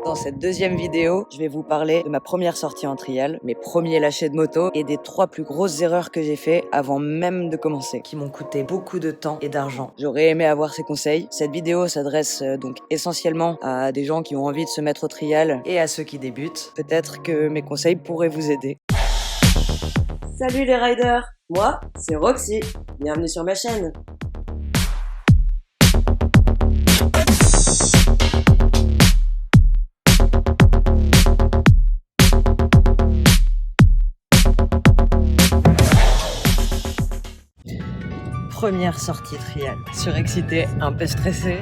Dans cette deuxième vidéo, je vais vous parler de ma première sortie en trial, mes premiers lâchers de moto et des 3 plus grosses erreurs que j'ai fait avant même de commencer, qui m'ont coûté beaucoup de temps et d'argent. J'aurais aimé avoir ces conseils. Cette vidéo s'adresse donc essentiellement à des gens qui ont envie de se mettre au trial et à ceux qui débutent. Peut-être que mes conseils pourraient vous aider. Salut les riders, moi c'est Roxy, bienvenue sur ma chaîne. Première sortie trial. Surexcité, un peu stressé.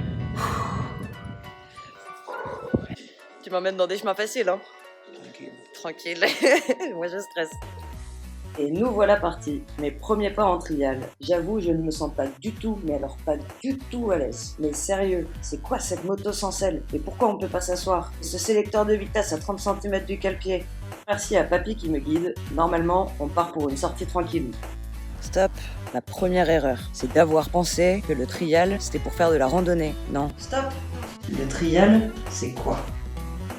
Tu m'emmènes dans des chemins faciles, hein? Tranquille. Moi je stresse. Et nous voilà partis, mes premiers pas en trial. J'avoue, je ne me sens pas du tout, mais alors pas du tout à l'aise. Mais sérieux, c'est quoi cette moto sans selle? Et pourquoi on peut pas s'asseoir? Ce sélecteur de vitesse à 30 cm du cale-pied. Merci à Papy qui me guide. Normalement, on part pour une sortie tranquille. Stop. Ma première erreur, c'est d'avoir pensé que le trial, c'était pour faire de la randonnée. Non. Stop. Le trial, c'est quoi?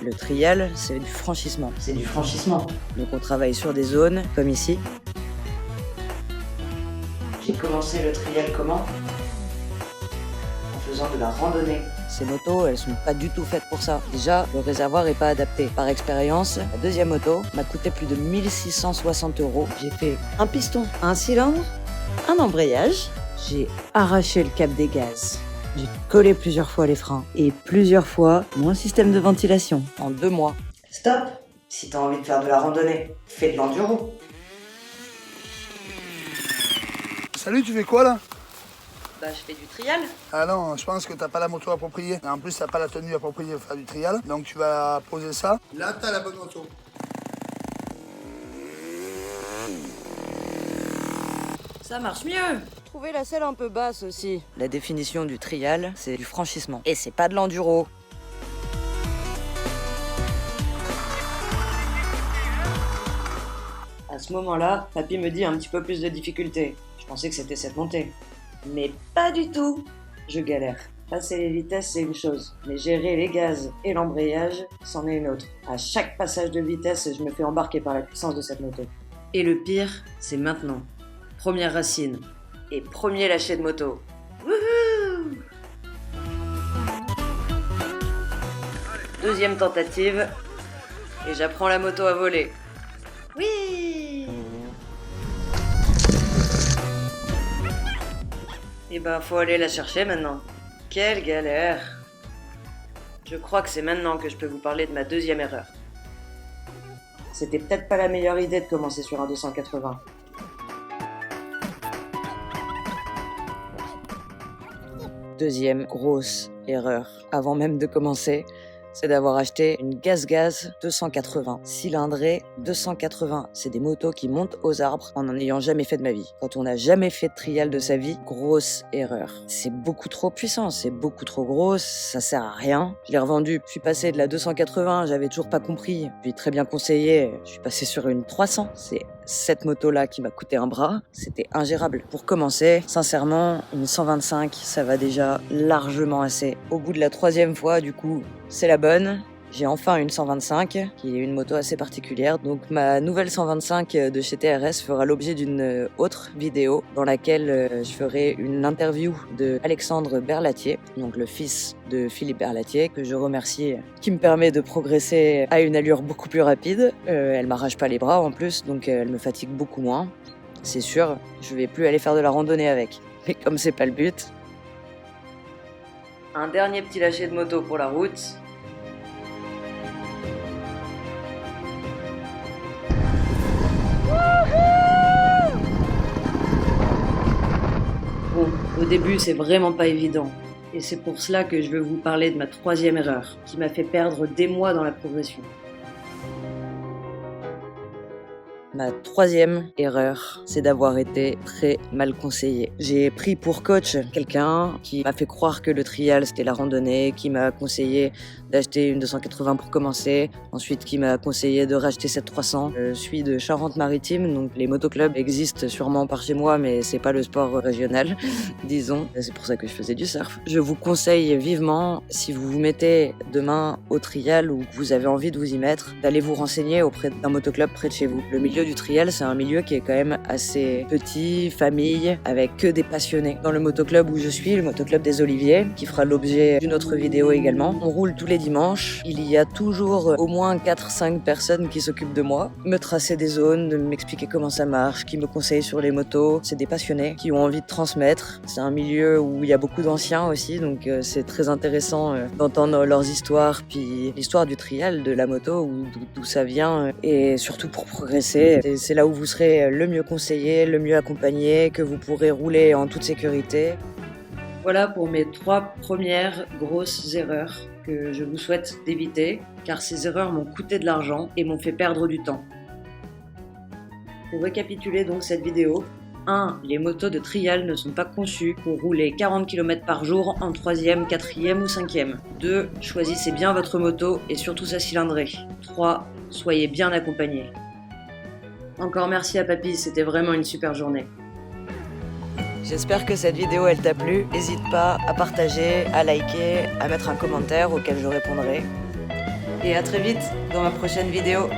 Le trial, c'est du franchissement. C'est du franchissement. Donc on travaille sur des zones, comme ici. J'ai commencé le trial comment? En faisant de la randonnée. Ces motos, elles sont pas du tout faites pour ça. Déjà, le réservoir est pas adapté. Par expérience, la deuxième moto m'a coûté plus de 1660 €. J'ai fait un piston, un cylindre, un embrayage. J'ai arraché le cap des gaz. J'ai collé plusieurs fois les freins et plusieurs fois mon système de ventilation en 2 mois. Stop. Si t'as envie de faire de la randonnée, fais de l'enduro. Salut, tu fais quoi là? Bah je fais du trial. Ah non, je pense que t'as pas la moto appropriée. Et en plus, t'as pas la tenue appropriée pour faire du trial. Donc tu vas poser ça. Là, t'as la bonne moto. Ça marche mieux. Trouver la selle un peu basse aussi. La définition du trial, c'est du franchissement. Et c'est pas de l'enduro. À ce moment-là, Papy me dit un petit peu plus de difficulté. Je pensais que c'était cette montée. Mais pas du tout. Je galère. Passer les vitesses, c'est une chose. Mais gérer les gaz et l'embrayage, c'en est une autre. À chaque passage de vitesse, je me fais embarquer par la puissance de cette moto. Et le pire, c'est maintenant. Première racine. Et premier lâcher de moto. Wouhou! Deuxième tentative. Et j'apprends la moto à voler. Oui! Et ben, faut aller la chercher maintenant. Quelle galère! Je crois que c'est maintenant que je peux vous parler de ma deuxième erreur. C'était peut-être pas la meilleure idée de commencer sur un 280. Deuxième grosse erreur, avant même de commencer, c'est d'avoir acheté une Gaz 280, cylindrée 280. C'est des motos qui montent aux arbres en n'en ayant jamais fait de ma vie. Quand on n'a jamais fait de trial de sa vie, grosse erreur. C'est beaucoup trop puissant, c'est beaucoup trop gros, ça sert à rien. Je l'ai revendu, je suis passé de la 280, j'avais toujours pas compris. Puis très bien conseillé, je suis passé sur une 300. C'est cette moto-là qui m'a coûté un bras, c'était ingérable. Pour commencer, sincèrement, une 125, ça va déjà largement assez. Au bout de la 3e fois, du coup, c'est la bonne. J'ai enfin une 125, qui est une moto assez particulière. Donc ma nouvelle 125 de chez TRS fera l'objet d'une autre vidéo dans laquelle je ferai une interview de Alexandre Berlatier, donc le fils de Philippe Berlatier, que je remercie, qui me permet de progresser à une allure beaucoup plus rapide. Elle m'arrache pas les bras en plus, donc elle me fatigue beaucoup moins. C'est sûr, je vais plus aller faire de la randonnée avec. Mais comme c'est pas le but... Un dernier petit lâcher de moto pour la route. Bon, au début, c'est vraiment pas évident. Et c'est pour cela que je veux vous parler de ma 3e erreur, qui m'a fait perdre des mois dans la progression. Ma troisième erreur, c'est d'avoir été très mal conseillé. J'ai pris pour coach quelqu'un qui m'a fait croire que le trial c'était la randonnée, qui m'a conseillé d'acheter une 280 pour commencer, ensuite qui m'a conseillé de racheter cette 300. Je suis de Charente-Maritime, donc les motoclubs existent sûrement par chez moi, mais c'est pas le sport régional, disons. C'est pour ça que je faisais du surf. Je vous conseille vivement, si vous vous mettez demain au trial ou que vous avez envie de vous y mettre, d'aller vous renseigner auprès d'un motoclub près de chez vous. Le milieu du trial, c'est un milieu qui est quand même assez petit, famille, avec que des passionnés. Dans le motoclub où je suis, le motoclub des Oliviers, qui fera l'objet d'une autre vidéo également, on roule tous les dimanches. Il y a toujours au moins 4-5 personnes qui s'occupent de moi, me tracer des zones, de m'expliquer comment ça marche, qui me conseillent sur les motos. C'est des passionnés qui ont envie de transmettre. C'est un milieu où il y a beaucoup d'anciens aussi, donc c'est très intéressant d'entendre leurs histoires, puis l'histoire du trial, de la moto, d'où ça vient, et surtout pour progresser. C'est là où vous serez le mieux conseillé, le mieux accompagné, que vous pourrez rouler en toute sécurité. Voilà pour mes 3 premières grosses erreurs que je vous souhaite d'éviter, car ces erreurs m'ont coûté de l'argent et m'ont fait perdre du temps. Pour récapituler donc cette vidéo, 1. Les motos de trial ne sont pas conçues pour rouler 40 km par jour en 3e, 4e ou 5e. 2. Choisissez bien votre moto et surtout sa cylindrée. 3. Soyez bien accompagné. Encore merci à Papy, c'était vraiment une super journée. J'espère que cette vidéo elle t'a plu. N'hésite pas à partager, à liker, à mettre un commentaire auquel je répondrai. Et à très vite dans ma prochaine vidéo.